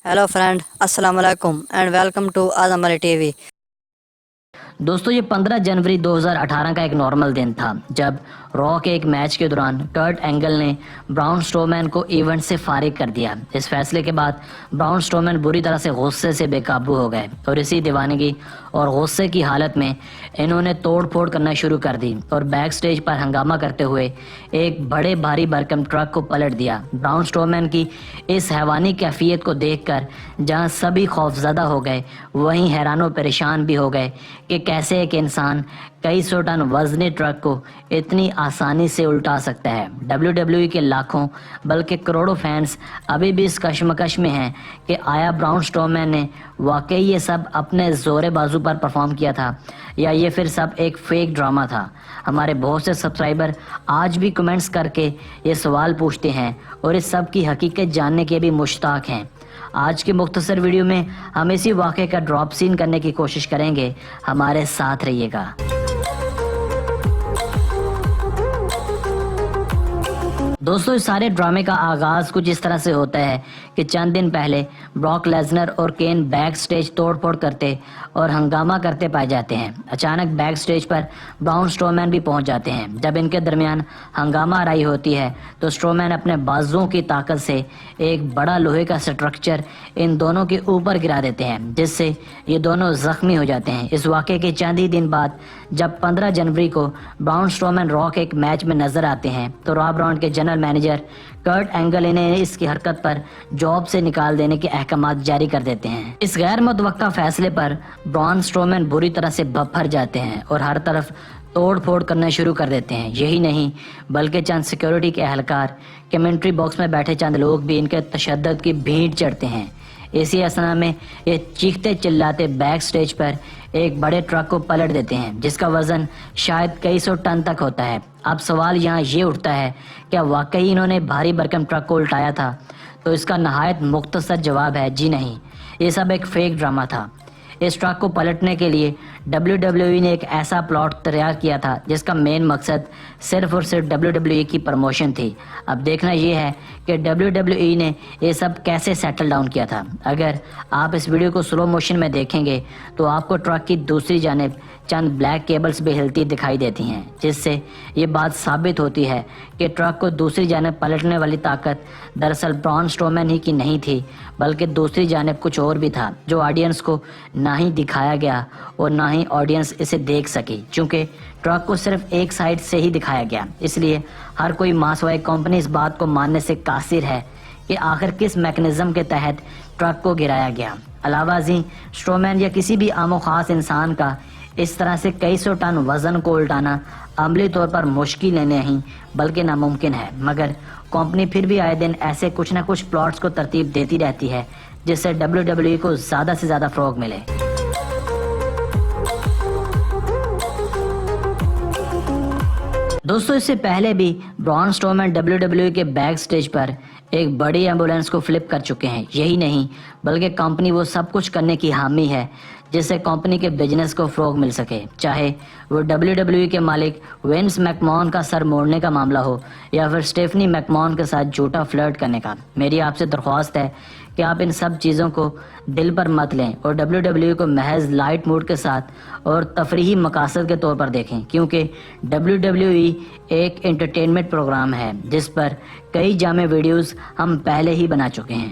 Hello friend, अस्सलाम वालेकुम and welcome to Azam Ali TV. दोस्तों ये 15 जनवरी 2018 का एक नॉर्मल दिन था जब रॉ के एक मैच के दौरान कर्ट एंगल ने ब्राउन स्ट्रोमैन को इवेंट से फारिग कर दिया। इस फैसले के बाद ब्राउन स्ट्रोमैन बुरी तरह से गुस्से से बेकाबू हो गए और इसी दीवानगी और गुस्से की हालत में इन्होंने तोड़ फोड़ करना शुरू कर दी और बैक स्टेज पर हंगामा करते हुए एक बड़े भारी भरकम ट्रक को पलट दिया। ब्राउन स्ट्रोमैन की इस हैवानी कैफियत को देखकर जहां सभी खौफजदा हो गए वहीं हैरान परेशान भी हो गए कि कैसे एक इंसान कई सौ टन वजनी ट्रक को इतनी आसानी से उल्टा सकता है। WWE के लाखों बल्कि करोड़ों फैंस अभी भी इस कश्मकश में हैं कि आया ब्राउन स्ट्रोमैन ने वाकई ये सब अपने जोरे बाजू पर परफॉर्म किया था या ये फिर सब एक फेक ड्रामा था। हमारे बहुत से सब्सक्राइबर आज भी कमेंट्स करके ये सवाल पूछते हैं और इस सब की हकीकत जानने के भी मुश्ताक हैं। आज की मुख्तसर वीडियो में हम इसी वाक़े का ड्रॉप सीन करने की कोशिश करेंगे। हमारे साथ रहिएगा। दोस्तों इस सारे ड्रामे का आगाज कुछ इस तरह से होता है कि चंद दिन पहले ब्रॉक लेसनर और केन बैक स्टेज तोड़फोड़ करते और हंगामा करते पाए जाते हैं। अचानक बैक स्टेज पर ब्राउन स्ट्रोमैन भी पहुंच जाते हैं। जब इनके दरमियान हंगामा आराई होती है तो स्ट्रोमैन अपने बाजुओं की ताकत से एक बड़ा लोहे का स्ट्रक्चर इन दोनों के ऊपर गिरा देते हैं जिससे ये दोनों जख्मी हो जाते हैं। इस वाक़े के चंद ही दिन बाद जब 15 जनवरी को ब्राउन स्ट्रोमैन रॉ के एक मैच में नजर आते हैं तो रॉ ब्राउन के जनरल मैनेजर कर्ट एंगल इन्हें इसकी हरकत पर जॉब से निकाल देने के अहकामात जारी कर देते हैं। इस गैर मुतवक्का फैसले पर ब्राउन स्ट्रोमैन बुरी तरह से भर जाते हैं और हर तरफ तोड़ फोड़ करना शुरू कर देते हैं। यही नहीं बल्कि चंद सिक्योरिटी के एहलकार, कमेंट्री बॉक्स में बैठे चंद लोग भी इनके तशद्दुद की भीड़ चढ़ते हैं। इसी असना में ये चीखते चिल्लाते बैक स्टेज पर एक बड़े ट्रक को पलट देते हैं जिसका वजन शायद कई सौ टन तक होता है। अब सवाल यहाँ ये उठता है क्या वाकई इन्होंने भारी भरकम ट्रक को उल्टाया था? तो इसका नहायत मुख्तसर जवाब है जी नहीं, ये सब एक फेक ड्रामा था। इस ट्रक को पलटने के लिए WWE ने एक ऐसा प्लॉट तैयार किया था जिसका मेन मकसद सिर्फ और सिर्फ WWE की प्रमोशन थी। अब देखना यह है कि WWE ने ये सब कैसे सेटल डाउन किया था। अगर आप इस वीडियो को स्लो मोशन में देखेंगे तो आपको ट्रक की दूसरी जानिब चंद ब्लैक केबल्स भी हिलती दिखाई देती हैं जिससे ये बात साबित होती है कि ट्रक को दूसरी जानिब पलटने वाली ताकत दरअसल ब्राउन स्ट्रोमैन ही की नहीं थी बल्कि दूसरी जानिब कुछ और भी था जो ऑडियंस को ना ही दिखाया गया और ना ही ऑडियंस इसे देख सकी। चूँकि ट्रक को सिर्फ एक साइड से ही दिखाया गया इसलिए हर कोई मासवाई कंपनी इस बात को मानने से कासिर है कि आखिर किस मैकेनिज्म के तहत ट्रक को गिराया गया। अलावा जी स्ट्रोमैन या किसी भी आमो खास इंसान का इस तरह से कई सौ टन वजन को उल्टाना अमली तौर पर मुश्किल नहीं बल्कि नामुमकिन है, मगर कंपनी फिर भी आए दिन ऐसे कुछ न कुछ प्लॉट्स को तरतीब देती रहती है जिससे WWE को ज्यादा से ज्यादा फरोग मिले। दोस्तों इससे पहले भी ब्राउन स्ट्रोमैन WWE के बैक स्टेज पर एक बड़ी एम्बुलेंस को फ्लिप कर चुके हैं। यही नहीं बल्कि कंपनी वो सब कुछ करने की हामी है जिससे कंपनी के बिजनेस को फरोग मिल सके, चाहे वो WWE के मालिक विंस मैकमोहन का सर मोड़ने का मामला हो या फिर स्टेफनी मैकमोहन के साथ झूठा फ्लर्ट करने का। मेरी आपसे दरख्वास्त है कि आप इन सब चीज़ों को दिल पर मत लें और WWE को महज लाइट मूड के साथ और तफरीही मकासद के तौर पर देखें, क्योंकि WWE एक एंटरटेनमेंट प्रोग्राम है जिस पर कई जामे वीडियोस हम पहले ही बना चुके हैं।